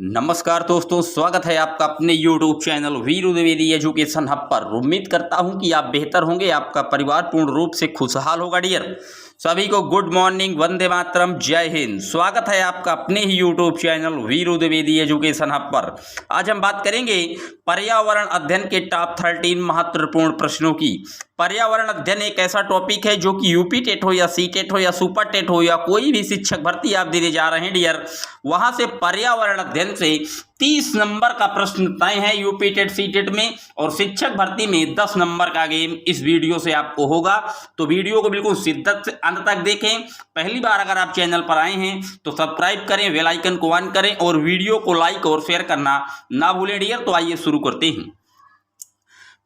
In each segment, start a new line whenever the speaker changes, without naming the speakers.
नमस्कार दोस्तों, स्वागत है आपका अपने YouTube channel Veeru Dwivedi education hub पर। उम्मीद करता हूं कि आप बेहतर होंगे, आपका परिवार पूर्ण रूप से खुशहाल होगा। डियर सभी को गुड मॉर्निंग, वंदे मातरम, जय हिंद। स्वागत है आपका अपने ही YouTube channel Veeru Dwivedi education hub पर। आज हम बात करेंगे पर्यावरण अध्ययन के टॉप 13 महत्वपूर्ण प्रश्नों की। पर्यावरण अध्ययन एक ऐसा टॉपिक है जो कि यूपी टेट हो या सी टेट हो या सुपर टेट हो या कोई भी शिक्षक भर्ती आप देने जा रहे हैं डियर, वहां से पर्यावरण अध्ययन से 30 नंबर का प्रश्न तय है यूपी टेट सी टेट में, और शिक्षक भर्ती में 10 नंबर का गेम इस वीडियो से आपको होगा। तो वीडियो को बिल्कुल शिद्दत से अंत तक देखें। पहली बार अगर आप चैनल पर आए हैं तो सब्सक्राइब करें, बेल आइकन को ऑन करें और वीडियो को लाइक और शेयर करना ना भूलें डियर। तो आइए शुरू करते हैं।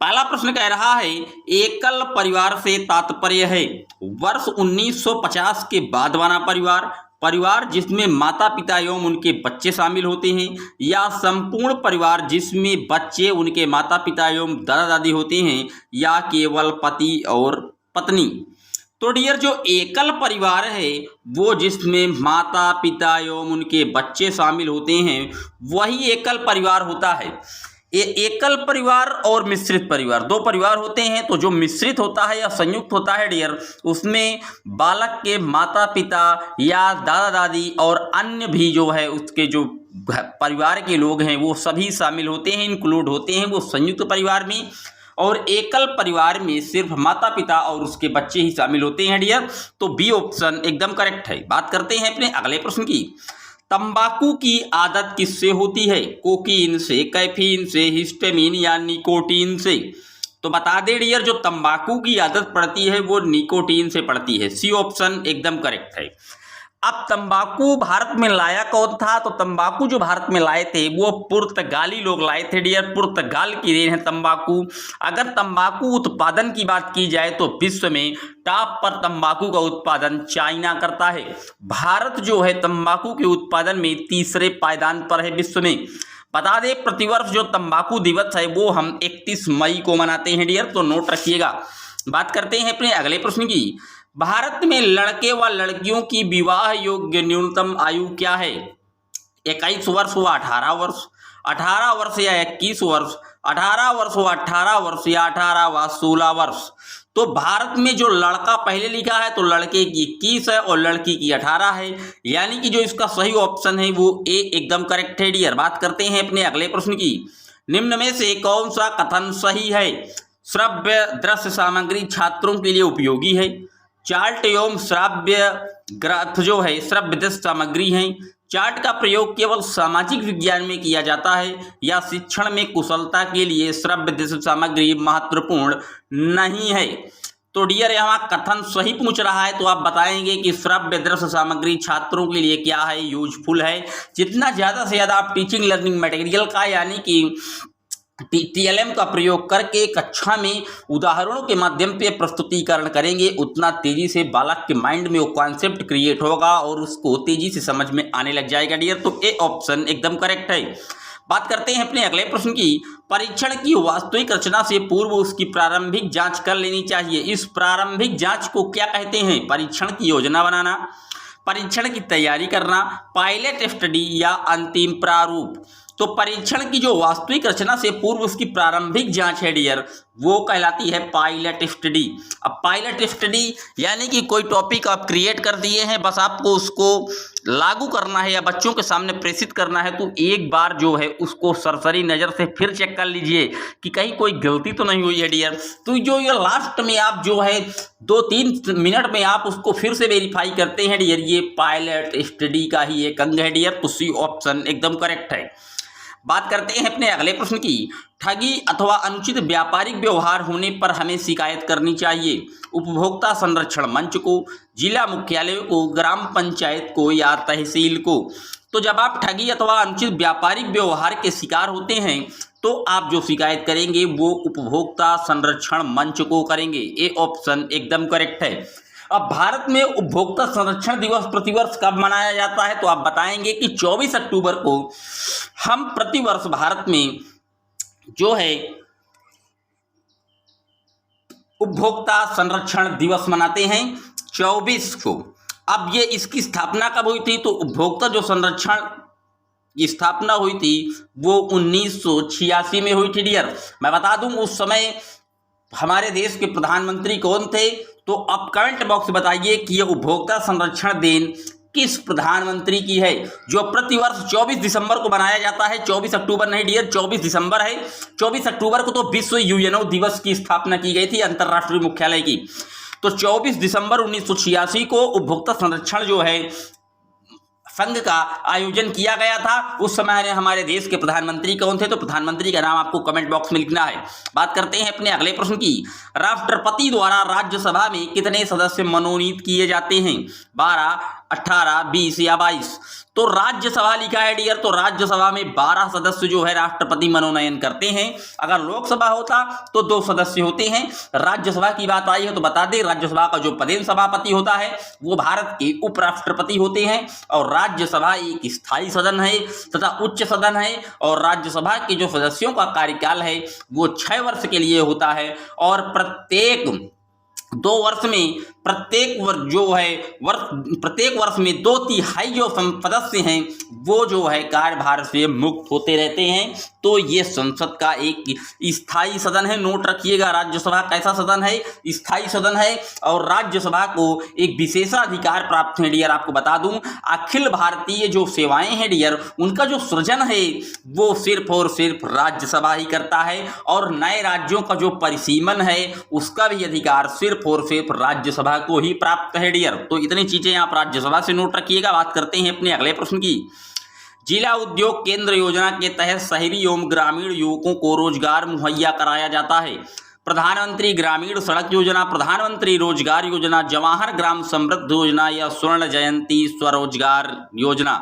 पहला प्रश्न कह रहा है, एकल परिवार से तात्पर्य है वर्ष 1950 के बाद बना परिवार, परिवार जिसमें माता पिता एवं उनके बच्चे शामिल होते हैं, या संपूर्ण परिवार जिसमें बच्चे, उनके माता पिता एवं दादा दादी होते हैं, या केवल पति और पत्नी। तो डियर, जो एकल परिवार है वो जिसमें माता पिता एवं उनके बच्चे शामिल होते हैं वही एकल परिवार होता है। ये एकल परिवार और मिश्रित परिवार, दो परिवार होते हैं। तो जो मिश्रित होता है या संयुक्त होता है डियर, उसमें बालक के माता पिता या दादा दादी और अन्य भी जो है उसके जो परिवार के लोग हैं वो सभी शामिल होते हैं, इंक्लूड होते हैं वो संयुक्त परिवार में। और एकल परिवार में सिर्फ माता पिता और उसके बच्चे ही शामिल होते हैं डियर। तो बी ऑप्शन एकदम करेक्ट है। बात करते हैं अपने अगले प्रश्न की। तंबाकू की आदत किससे होती है? कोकीन से, कैफीन से, हिस्टामिन या निकोटीन से? तो बता दे डियर, जो तंबाकू की आदत पड़ती है वो निकोटीन से पड़ती है। सी ऑप्शन एकदम करेक्ट है। अब तंबाकू भारत में लाया कौन था? तो तंबाकू जो भारत में लाए थे वो पुर्तगाली लोग लाए थे डियर। पुर्तगाल की देन है तंबाकू। अगर तंबाकू उत्पादन की बात की जाए तो विश्व में टॉप पर तंबाकू का उत्पादन चाइना करता है। भारत जो है तंबाकू के उत्पादन में तीसरे पायदान पर है विश्व में। बता दें, प्रतिवर्ष जो तंबाकू दिवस है वो हम 31 मई को मनाते हैं डियर, तो नोट रखिएगा। बात करते हैं अपने अगले प्रश्न की। भारत में लड़के व लड़कियों की विवाह योग्य न्यूनतम आयु क्या है? 21 वर्ष व 18 वर्ष, 18 वर्ष या 21 वर्ष, 18 वर्ष व 18 वर्ष, या 18 व 16 वर्ष? तो भारत में जो लड़का पहले लिखा है तो लड़के की 21 है और लड़की की 18 है, यानी कि जो इसका सही ऑप्शन है वो ए एकदम करेक्ट है डियर। बात करते हैं अपने अगले प्रश्न की। निम्न में से कौन सा कथन सही है? श्रव्य दृश्य सामग्री छात्रों के लिए उपयोगी है। चार्ट एवं श्राव्य ग्रंथ जो है श्रव्य दृश्य सामग्री है। चार्ट का प्रयोग केवल सामाजिक विज्ञान में किया जाता है, या शिक्षण में कुशलता के लिए श्रव्य दृश्य सामग्री महत्वपूर्ण नहीं है? तो डियर, यहाँ कथन सही पूछ रहा है तो आप बताएंगे कि श्रव्य दृश्य सामग्री छात्रों के लिए क्या है? यूजफुल है। जितना ज़्यादा से ज़्यादा आप टीचिंग लर्निंग मटेरियल का यानी कि टीएलएम का प्रयोग करके कक्षा में उदाहरणों के माध्यम से प्रस्तुतिकरण करेंगे, उतना तेजी से बालक के माइंड में वो कॉन्सेप्ट क्रिएट होगा और उसको तेजी से समझ में आने लग जाएगा डियर। तो ए ऑप्शन एकदम करेक्ट है। बात करते हैं अपने अगले प्रश्न की। परीक्षण की वास्तविक रचना से पूर्व उसकी प्रारंभिक जांच कर लेनी चाहिए। इस प्रारंभिक जांच को क्या कहते हैं? परीक्षण की योजना बनाना, परीक्षण की तैयारी करना, पायलट स्टडी, या अंतिम प्रारूप? तो परीक्षण की जो वास्तविक रचना से पूर्व उसकी प्रारंभिक जांच है डियर, वो कहलाती है पायलट स्टडी। अब पायलट स्टडी यानी कि कोई टॉपिक आप क्रिएट कर दिए हैं, बस आपको उसको लागू करना है या बच्चों के सामने प्रेषित करना है, तो एक बार जो है उसको सरसरी नज़र से फिर चेक कर लीजिए कि कहीं कोई गलती तो नहीं हुई है डियर। तो जो ये लास्ट में आप जो है 2-3 मिनट में आप उसको फिर से वेरीफाई करते हैं डियर, ये पायलट स्टडी का ही एक अंग है डियर। तो सी ऑप्शन एकदम करेक्ट है। बात करते हैं अपने अगले प्रश्न की। ठगी अथवा अनुचित व्यापारिक व्यवहार होने पर हमें शिकायत करनी चाहिए। उपभोक्ता संरक्षण मंच को, जिला मुख्यालय को, ग्राम पंचायत को, या तहसील को? तो जब आप ठगी अथवा अनुचित व्यापारिक व्यवहार के शिकार होते हैं तो आप जो शिकायत करेंगे वो उपभोक्ता संरक्षण मंच को करेंगे। ए ऑप्शन एकदम करेक्ट है। अब भारत में उपभोक्ता संरक्षण दिवस प्रतिवर्ष कब मनाया जाता है? तो आप बताएंगे कि 24 अक्टूबर को हम प्रतिवर्ष भारत में जो है उपभोक्ता संरक्षण दिवस मनाते हैं 24 को। अब ये इसकी स्थापना कब हुई थी? तो उपभोक्ता जो संरक्षण की स्थापना हुई थी वो 1986 में हुई थी डियर। मैं बता दूं उस समय हमारे देश के प्रधानमंत्री कौन थे, तो अब कमेंट बॉक्स बताइए कि यह उपभोक्ता संरक्षण दिन किस प्रधानमंत्री की है, जो प्रतिवर्ष 24 दिसंबर को मनाया जाता है। 24 अक्टूबर नहीं डियर, 24 दिसंबर है। 24 अक्टूबर को तो विश्व यूएनओ दिवस की स्थापना की गई थी, अंतर्राष्ट्रीय मुख्यालय की। तो 24 दिसंबर 1986 को उपभोक्ता संरक्षण जो है संघ का आयोजन किया गया था। उस समय हमारे देश के प्रधानमंत्री कौन थे, तो प्रधानमंत्री का नाम आपको कमेंट बॉक्स में लिखना है। बात करते हैं अपने अगले प्रश्न की। राष्ट्रपति द्वारा राज्यसभा में कितने सदस्य मनोनीत किए जाते हैं, 12, 18, 20 या 22? तो राज्यसभा लिखा है डियर, तो राज्यसभा में 12 सदस्य जो है राष्ट्रपति मनोनयन करते हैं। अगर लोकसभा होता तो 2 सदस्य होते हैं। राज्यसभा की बात आई है तो बता दें, राज्यसभा का जो पदेन सभापति होता है वो भारत के उपराष्ट्रपति होते हैं। और राज्यसभा एक स्थायी सदन है तथा उच्च सदन है। और राज्यसभा के जो सदस्यों का कार्यकाल है वो 6 वर्ष के लिए होता है। और प्रत्येक 2 वर्ष में प्रत्येक वर्ष में 2/3 जो सदस्य हैं वो जो है कार्यभार से मुक्त होते रहते हैं। तो ये संसद का एक स्थायी सदन है। नोट रखिएगा, राज्यसभा कैसा सदन है, स्थायी सदन है। और राज्यसभा को एक विशेषाधिकार प्राप्त है डियर। आपको बता दूं, अखिल भारतीय जो सेवाएं हैं डियर, उनका जो सृजन है वो सिर्फ और सिर्फ राज्यसभा ही करता है। और नए राज्यों का जो परिसीमन है उसका भी अधिकार सिर्फ और सिर्फ राज्यसभा को ही प्राप्त है डियर। तो इतनी चीजें आप राज्यसभा से नोट रखिएगा। बात करते हैं अपने अगले प्रश्न की। जिला उद्योग केंद्र योजना के तहत शहरी एवं ग्रामीण युवकों को रोजगार मुहैया कराया जाता है। प्रधानमंत्री ग्रामीण सड़क योजना, प्रधानमंत्री रोजगार योजना, जवाहर ग्राम समृद्धि योजना या स्वर्ण जयंती स्वरोजगार योजना।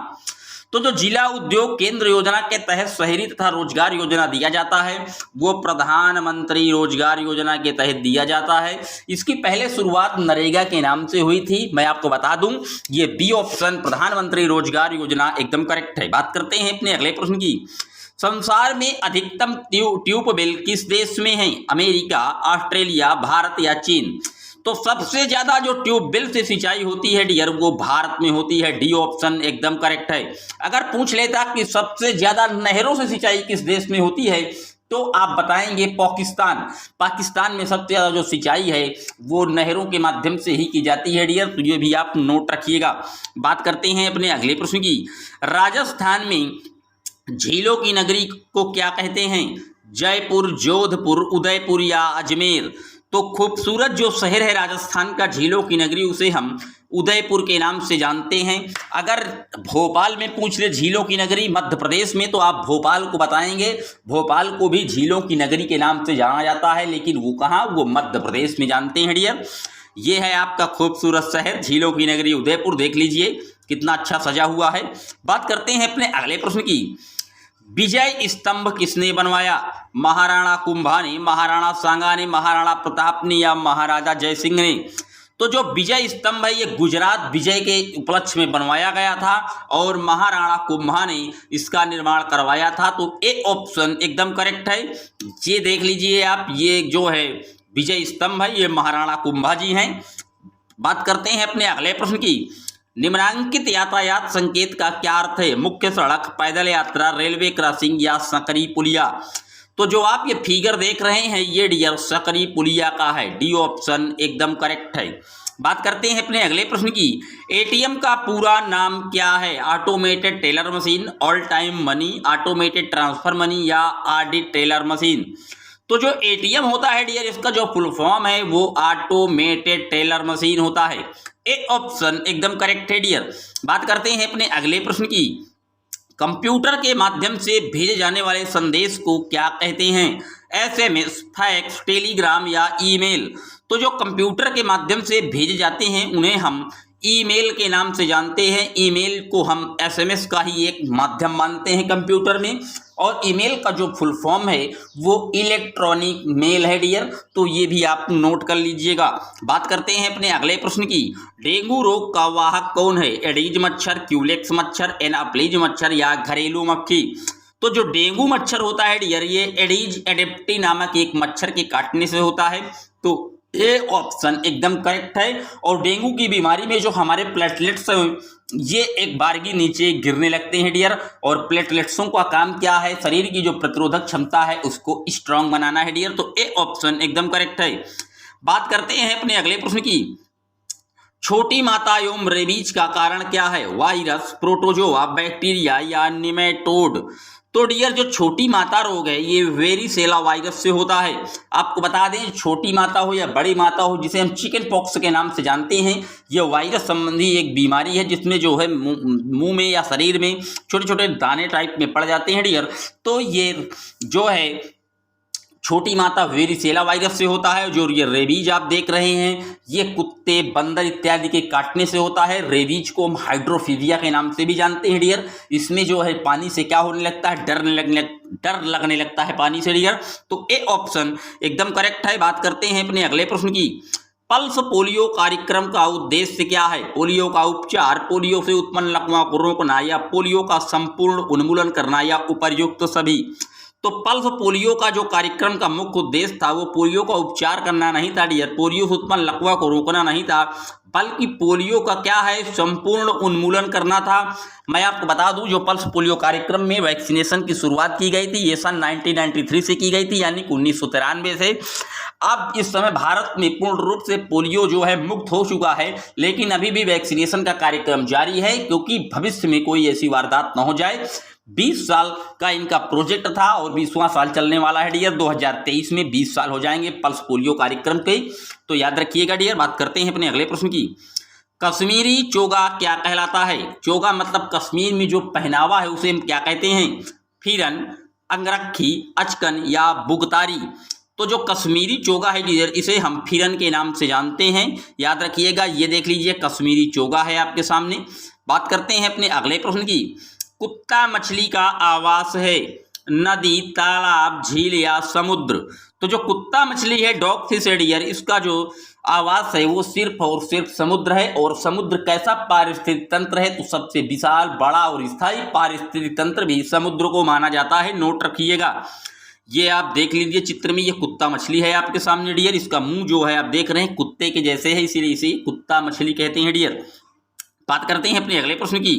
तो जो जिला उद्योग केंद्र योजना के तहत शहरी तथा रोजगार योजना दिया जाता है वो प्रधानमंत्री रोजगार योजना के तहत दिया जाता है। इसकी पहले शुरुआत नरेगा के नाम से हुई थी। मैं आपको बता दूं, ये बी ऑप्शन प्रधानमंत्री रोजगार योजना एकदम करेक्ट है। बात करते हैं अपने अगले प्रश्न की। संसार में अधिकतम ट्यूबवेल किस देश में है, अमेरिका, ऑस्ट्रेलिया, भारत या चीन? तो सबसे ज्यादा जो ट्यूबवेल से सिंचाई होती है डियर वो भारत में होती है। डी ऑप्शन एकदम करेक्ट है। अगर पूछ लेता कि सबसे ज्यादा नहरों से सिंचाई किस देश में होती है तो आप बताएंगे पाकिस्तान। पाकिस्तान में सबसे ज्यादा जो सिंचाई है वो नहरों के माध्यम से ही की जाती है डियर। तो ये भी आप नोट रखिएगा। बात करते हैं अपने अगले प्रश्न की। राजस्थान में झीलों की नगरी को क्या कहते हैं, जयपुर, जोधपुर, उदयपुर या अजमेर? तो खूबसूरत जो शहर है राजस्थान का झीलों की नगरी, उसे हम उदयपुर के नाम से जानते हैं। अगर भोपाल में पूछ ले झीलों की नगरी मध्य प्रदेश में, तो आप भोपाल को बताएंगे। भोपाल को भी झीलों की नगरी के नाम से जाना जाता है, लेकिन वो कहाँ, वो मध्य प्रदेश में जानते हैं डियर। ये है आपका खूबसूरत शहर झीलों की नगरी उदयपुर। देख लीजिए कितना अच्छा सजा हुआ है। बात करते हैं अपने अगले प्रश्न की। विजय स्तंभ किसने बनवाया, महाराणा कुंभा ने, महाराणा सांगा ने, महाराणा प्रताप ने या महाराजा जयसिंह ने? तो जो विजय स्तंभ है ये गुजरात विजय के उपलक्ष्य में बनवाया गया था और महाराणा कुंभा ने इसका निर्माण करवाया था। तो ए ऑप्शन एकदम करेक्ट है। ये देख लीजिए आप, ये जो है विजय स्तंभ है ये महाराणा कुंभा जी हैं। बात करते हैं अपने अगले प्रश्न की। निम्नांकित यातायात संकेत का क्या अर्थ है, मुख्य सड़क, पैदल यात्रा, रेलवे क्रॉसिंग या सकरी पुलिया? तो जो आप ये फिगर देख रहे हैं ये डियर सकरी पुलिया का है। डी ऑप्शन एकदम करेक्ट है। बात करते हैं अपने अगले प्रश्न की। एटीएम का पूरा नाम क्या है, automated teller machine, all time money, automated transfer money या ऑडिट टेलर मशीन? तो जो एटीएम होता है डियर इसका जो फुल फॉर्म है वो ऑटोमेटेड टेलर मशीन होता है। ए ऑप्शन एकदम करेक्ट है डियर। बात करते हैं अपने अगले प्रश्न की। कंप्यूटर के माध्यम से भेजे जाने वाले संदेश को क्या कहते हैं, एसएमएस, फैक्स, टेलीग्राम या ईमेल? तो जो कंप्यूटर के माध्यम से भेजे जाते हैं उन्हें हम ईमेल के नाम से जानते हैं। ईमेल को हम एसएमएस का ही एक माध्यम मानते हैं कंप्यूटर में। और ईमेल का जो फुल फॉर्म है वो इलेक्ट्रॉनिक मेल है डियर। तो ये भी आप नोट कर लीजिएगा। बात करते हैं अपने अगले प्रश्न की। डेंगू रोग का वाहक कौन है, एडीज मच्छर, क्यूलेक्स मच्छर, एनाप्लीज मच्छर या घरेलू मक्खी? तो जो डेंगू मच्छर होता है डियर ये एडीज एडेप्टी नामक एक मच्छर के काटने से होता है। तो ए ऑप्शन एकदम करेक्ट है। और डेंगू की बीमारी में जो हमारे प्लेटलेट्स ये एक बारगी नीचे गिरने लगते हैं डियर, और प्लेटलेट्सों का काम क्या है, शरीर की जो प्रतिरोधक क्षमता है उसको स्ट्रांग बनाना है डियर। तो ए ऑप्शन एकदम करेक्ट है। बात करते हैं अपने अगले प्रश्न की। छोटी माता एवं रेबीज का कारण क्या है, वायरस, प्रोटोजोआ, बैक्टीरिया या निमेटोड। तो डियर जो छोटी माता रोग है ये वेरिसेला वायरस से होता है। आपको बता दें छोटी माता हो या बड़ी माता हो, जिसे हम चिकन पॉक्स के नाम से जानते हैं, यह वायरस संबंधी एक बीमारी है जिसमें जो है मुंह में या शरीर में छोटे छोटे दाने टाइप में पड़ जाते हैं डियर। तो ये जो है छोटी माता वेरिसेला वायरस से होता है। जो ये रेबीज आप देख रहे हैं ये कुत्ते, बंदर इत्यादि के काटने से होता है। रेबीज को हम हाइड्रोफीलिया के नाम से भी जानते हैं डियर। इसमें जो है पानी से क्या होने लगता है, डर लगने लगता है पानी से डियर। तो ए ऑप्शन एकदम करेक्ट है। बात करते हैं अपने अगले प्रश्न की। पल्स पोलियो कार्यक्रम का उद्देश्य क्या है, पोलियो का उपचार, पोलियो से उत्पन्न लकवा को रोकना या पोलियो का संपूर्ण उन्मूलन करना या उपर्युक्त सभी। तो पल्स पोलियो का जो कार्यक्रम का मुख्य उद्देश्य था वो पोलियो का उपचार करना नहीं था डियर, पोलियो से उत्पन्न लकवा को रोकना नहीं था, बल्कि पोलियो का क्या है, संपूर्ण उन्मूलन करना था। मैं आपको बता दूं जो पल्स पोलियो कार्यक्रम में वैक्सीनेशन की शुरुआत की गई थी ये सन 1993 से की गई थी, यानी 1993 से। अब इस समय भारत में पूर्ण रूप से पोलियो जो है मुक्त हो चुका है, लेकिन अभी भी वैक्सीनेशन का कार्यक्रम जारी है, क्योंकि भविष्य में कोई ऐसी वारदात न हो जाए। 20 साल का इनका प्रोजेक्ट था और 20वां साल चलने वाला है डियर। 2023 में 20 साल हो जाएंगे पल्स पोलियो कार्यक्रम के, तो याद रखिएगा डियर। बात करते हैं अपने अगले प्रश्न की। कश्मीरी चोगा क्या कहलाता है, चोगा मतलब कश्मीर में जो पहनावा है उसे हम क्या कहते हैं, फिरन, अंगरखी, अचकन या बुगतारी। तो जो कश्मीरी चोगा है डियर इसे हम फिरन के नाम से जानते हैं, याद रखिएगा। ये देख लीजिए कश्मीरी चोगा है आपके सामने। बात करते हैं अपने अगले प्रश्न की। कुत्ता मछली का आवास है, नदी, तालाब, झील या समुद्र। तो जो कुत्ता मछली है, डॉग फिश है डियर, इसका जो आवास है वो सिर्फ और सिर्फ समुद्र है। और समुद्र कैसा पारिस्थितिक तंत्र है, तो सबसे विशाल, बड़ा और स्थायी पारिस्थितिक तंत्र भी समुद्र को माना जाता है, नोट रखिएगा। ये आप देख लीजिए चित्र में, ये कुत्ता मछली है आपके सामने डियर। इसका मुंह जो है आप देख रहे हैं कुत्ते के जैसे है, इसीलिए इसे कुत्ता मछली कहते हैं डियर। बात करते हैं अपने अगले प्रश्न की।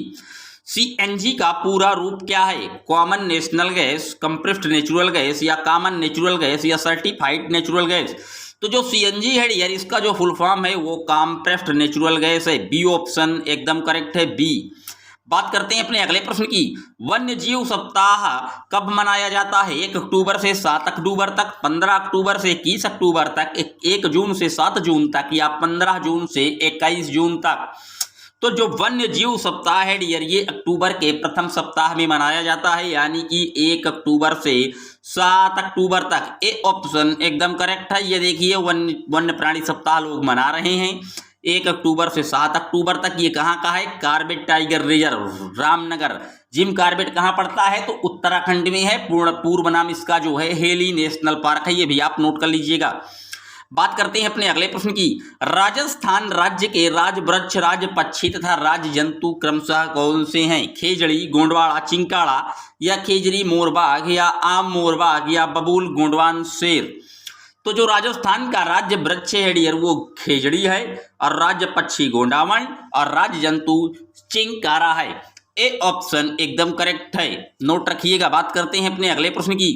सीएनजी का पूरा रूप क्या है, common national gas, compressed natural gas या कॉमन नेचुरल गैस या सर्टिफाइड नेचुरल गैस। तो जो सीएनजी है यार इसका जो फुल फॉर्म है वो कंप्रेस्ड नेचुरल गैस है। बी ऑप्शन एकदम करेक्ट है, बी। बात करते हैं अपने अगले प्रश्न की। वन्य जीव सप्ताह कब मनाया जाता है, 1 अक्टूबर से 7 अक्टूबर तक, 15 अक्टूबर से 21 अक्टूबर तक, 1 जून से 7 जून तक या 15 जून से 21 जून तक। तो जो वन्य जीव सप्ताह है डियर ये अक्टूबर के प्रथम सप्ताह में मनाया जाता है, यानी कि 1 अक्टूबर से 7 अक्टूबर तक। ए ऑप्शन एकदम करेक्ट है। ये देखिए वन्य प्राणी सप्ताह लोग मना रहे हैं 1 अक्टूबर से 7 अक्टूबर तक। ये कहाँ का है, Corbett Tiger Reserve, Ramnagar. Jim Corbett कहाँ पड़ता है, तो उत्तराखंड में है। पूर्व नाम इसका जो है हेली नेशनल पार्क है, ये भी आप नोट कर लीजिएगा। बात करते हैं अपने अगले प्रश्न की। राजस्थान राज्य के राज वृक्ष, राज पक्षी तथा राज जंतु क्रमशः कौन से हैं, खेजड़ी, गोंडवाड़ा, चिंकाड़ा या खेजरी मोरबाग या आम मोरबाग या बबूल गोंडवान शेर। तो जो राजस्थान का राज्य वृक्ष है डियर वो खेजड़ी है, और राज्य पक्षी गोंडावन, और राज्य जंतु चिंकारा है। ए ऑप्शन एकदम करेक्ट है, नोट रखिएगा। बात करते हैं अपने अगले प्रश्न की।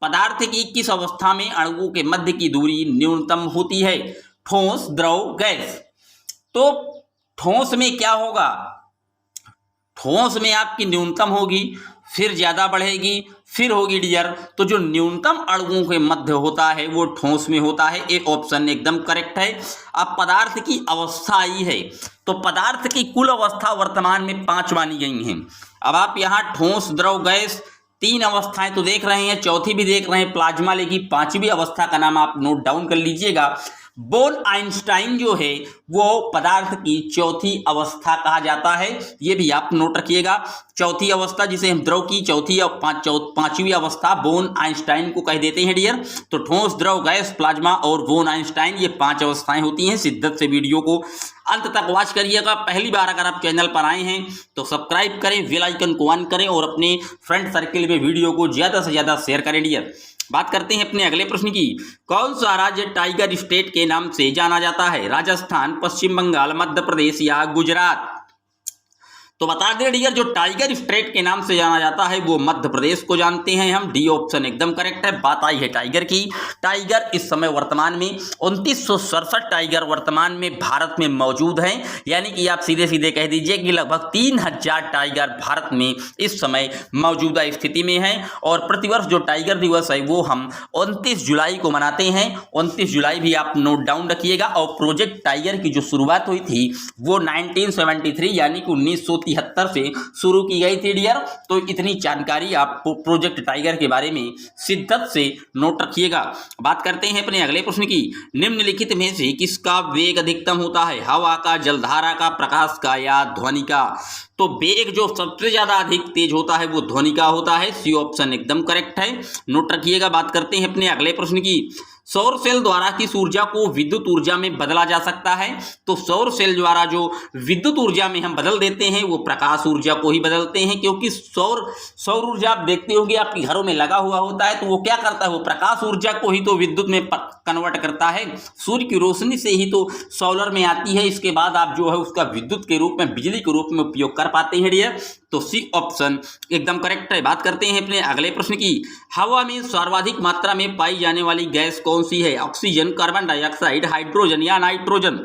पदार्थ की किस अवस्था में अणुओं के मध्य की दूरी न्यूनतम होती है, ठोस, द्रव, गैस। तो ठोस में क्या होगा, ठोस में आपकी न्यूनतम होगी, फिर ज्यादा बढ़ेगी, फिर होगी डियर। तो जो न्यूनतम अणुओं के मध्य होता है वो ठोस में होता है। ए ऑप्शन एकदम करेक्ट है। अब पदार्थ की अवस्था आई है, तो पदार्थ की कुल अवस्था वर्तमान में 5 मानी गई हैं। अब आप यहाँ ठोस, द्रव, गैस 3 अवस्थाएं तो देख रहे हैं, चौथी भी देख रहे हैं प्लाज्मा, लेकिन 5वीं अवस्था का नाम आप नोट डाउन कर लीजिएगा। बोन आइंस्टाइन जो है वो पदार्थ की चौथी अवस्था कहा जाता है, ये भी आप नोट रखिएगा। चौथी अवस्था जिसे हम द्रव की चौथी और 5वीं अवस्था बोन आइंस्टाइन को कह देते हैं डियर। तो ठोस, द्रव, गैस, प्लाज्मा और बोन आइंस्टाइन ये 5 अवस्थाएं होती हैं। शिद्दत से वीडियो को अंत तक वॉच करिएगा। पहली बार अगर आप चैनल पर आए हैं तो सब्सक्राइब करें, बेल आइकन को ऑन करें और अपने फ्रेंड सर्किल में वीडियो को ज़्यादा से ज़्यादा शेयर करें डियर। बात करते हैं अपने अगले प्रश्न की। कौन सा राज्य टाइगर स्टेट के नाम से जाना जाता है? राजस्थान, पश्चिम बंगाल, मध्य प्रदेश या गुजरात? तो बता दें डियर, जो टाइगर स्टेट के नाम से जाना जाता है वो मध्य प्रदेश को जानते हैं हम। डी ऑप्शन एकदम करेक्ट है। बात आई है टाइगर की। टाइगर इस समय वर्तमान में 2967 टाइगर वर्तमान में भारत में मौजूद हैं, यानी कि आप सीधे सीधे कह दीजिए कि लगभग 3000 टाइगर भारत में इस समय मौजूदा स्थिति में हैं। और प्रतिवर्ष जो टाइगर दिवस है वो हम 29 जुलाई को मनाते हैं। 29 जुलाई भी आप नोट डाउन रखिएगा। और प्रोजेक्ट टाइगर की जो शुरुआत हुई थी वो 1973 यानी कि 1973 से शुरू की गई थी डियर। तो इतनी जानकारी आप प्रोजेक्ट टाइगर के बारे में शिद्दत से नोट रखिएगा। बात करते हैं अपने अगले प्रश्न की। निम्नलिखित में से किसका वेग अधिकतम होता है? हवा का, जलधारा का, प्रकाश का या ध्वनि का? तो वेग जो सबसे ज्यादा अधिक तेज होता है वो ध्वनि का होता है। सी ऑप्शन एकदम करेक्ट है, नोट रखिएगा। बात करते हैं अपने अगले प्रश्न की। सौर सेल द्वारा किस ऊर्जा को विद्युत ऊर्जा में बदला जा सकता है? तो सौर सेल द्वारा जो विद्युत ऊर्जा में हम बदल देते हैं वो प्रकाश ऊर्जा को ही बदलते हैं, क्योंकि सौर ऊर्जा आप देखते होंगे आपके घरों में लगा हुआ होता है, तो वो क्या करता है, वो प्रकाश ऊर्जा को ही तो विद्युत में कन्वर्ट करता है। सूर्य की रोशनी से ही तो सोलर में आती है, इसके बाद आप जो है उसका विद्युत के रूप में, बिजली के रूप में उपयोग कर पाते हैं डियर। तो सी ऑप्शन एकदम करेक्ट है। बात करते हैं अपने अगले प्रश्न की। हवा में सर्वाधिक मात्रा में पाई जाने वाली गैस कौन सी है? ऑक्सीजन, कार्बन डाइऑक्साइड, हाइड्रोजन या नाइट्रोजन?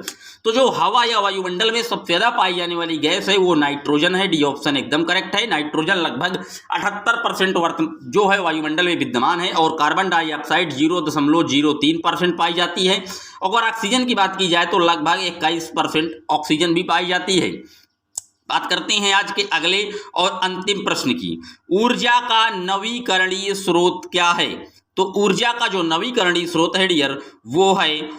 तो जो हवा या वायुमंडल में सबसे ज्यादा पाई जाने वाली गैस है वो नाइट्रोजन है। डी ऑप्शन एकदम करेक्ट है। नाइट्रोजन लगभग 78% जो है वायुमंडल में विद्यमान है, और कार्बन डाइऑक्साइड 0.03% पाई जाती है। अगर ऑक्सीजन की बात की जाए तो लगभग 21% ऑक्सीजन भी पाई जाती है। बात करते हैं आज के अगले और अंतिम प्रश्न की। ऊर्जा का नवीकरणीय स्रोत क्या है? तो ऊर्जा का जो नवीकरणीय स्रोत है डियर वो है,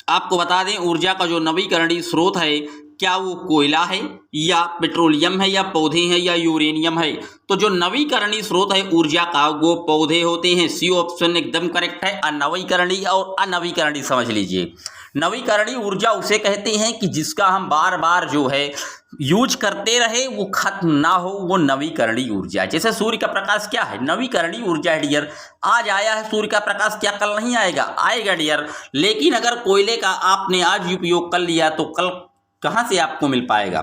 आपको बता दें, ऊर्जा का जो नवीकरणीय स्रोत है क्या वो कोयला है या पेट्रोलियम है या पौधे हैं या यूरेनियम है? तो जो नवीकरणीय स्रोत है ऊर्जा का वो पौधे होते हैं। सी ऑप्शन एकदम करेक्ट है। अनवीकरणीय और अनवीकरणीय समझ लीजिए। नवीकरणीय ऊर्जा उसे कहते हैं कि जिसका हम बार बार जो है यूज करते रहे, वो खत्म ना हो, वो नवीकरणीय ऊर्जा। जैसे सूर्य का प्रकाश क्या है? नवीकरणीय ऊर्जा है डियर। आज आया है सूर्य का प्रकाश, क्या कल नहीं आएगा? आएगा डियर। लेकिन अगर कोयले का आपने आज उपयोग कर लिया तो कल कहाँ से आपको मिल पाएगा?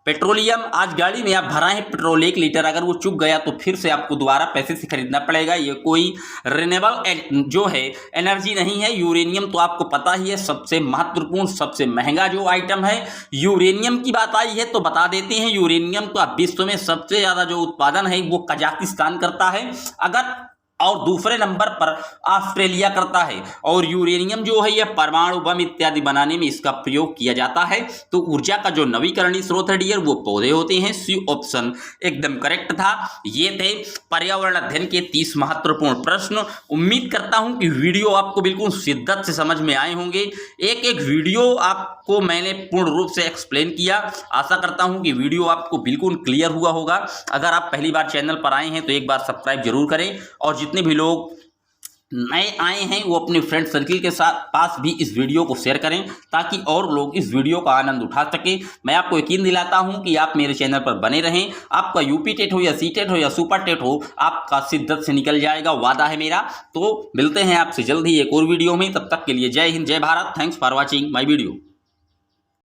पेट्रोलियम, आज गाड़ी में आप भरा है पेट्रोल 1 लीटर, अगर वो चुक गया तो फिर से आपको दोबारा पैसे से खरीदना पड़ेगा। ये कोई रिन्यूएबल जो है एनर्जी नहीं है। यूरेनियम तो आपको पता ही है सबसे महत्वपूर्ण, सबसे महंगा जो आइटम है। यूरेनियम की बात आई है तो बता देते हैं, यूरेनियम का विश्व में सबसे ज़्यादा जो उत्पादन है वो कजाकिस्तान करता है, अगर और दूसरे नंबर पर ऑस्ट्रेलिया करता है। और यूरेनियम जो है यह परमाणु बम इत्यादि बनाने में इसका प्रयोग किया जाता है। तो ऊर्जा का जो नवीकरणीय स्रोत है डियर वो पौधे होते हैं। सी ऑप्शन एकदम करेक्ट था। ये थे पर्यावरण अध्ययन के 30 महत्वपूर्ण प्रश्न। उम्मीद करता हूं कि वीडियो आपको बिल्कुल शिद्दत से समझ में आए होंगे। एक एक वीडियो आपको मैंने पूर्ण रूप से एक्सप्लेन किया। आशा करता हूं कि वीडियो आपको बिल्कुल क्लियर हुआ होगा। अगर आप पहली बार चैनल पर आए हैं तो एक बार सब्सक्राइब जरूर करें, और जितने भी लोग नए आए हैं वो अपने फ्रेंड सर्किल के साथ पास भी इस वीडियो को शेयर करें, ताकि और लोग इस वीडियो का आनंद उठा सकें। मैं आपको यकीन दिलाता हूं कि आप मेरे चैनल पर बने रहें। आपका यूपी टेट हो या सी टेट हो या सुपर टेट हो, आपका शिद्दत से निकल जाएगा, वादा है मेरा। तो मिलते हैं आपसे जल्द ही एक और वीडियो में। तब तक के लिए जय हिंद, जय Bharat. Thanks for watching my video.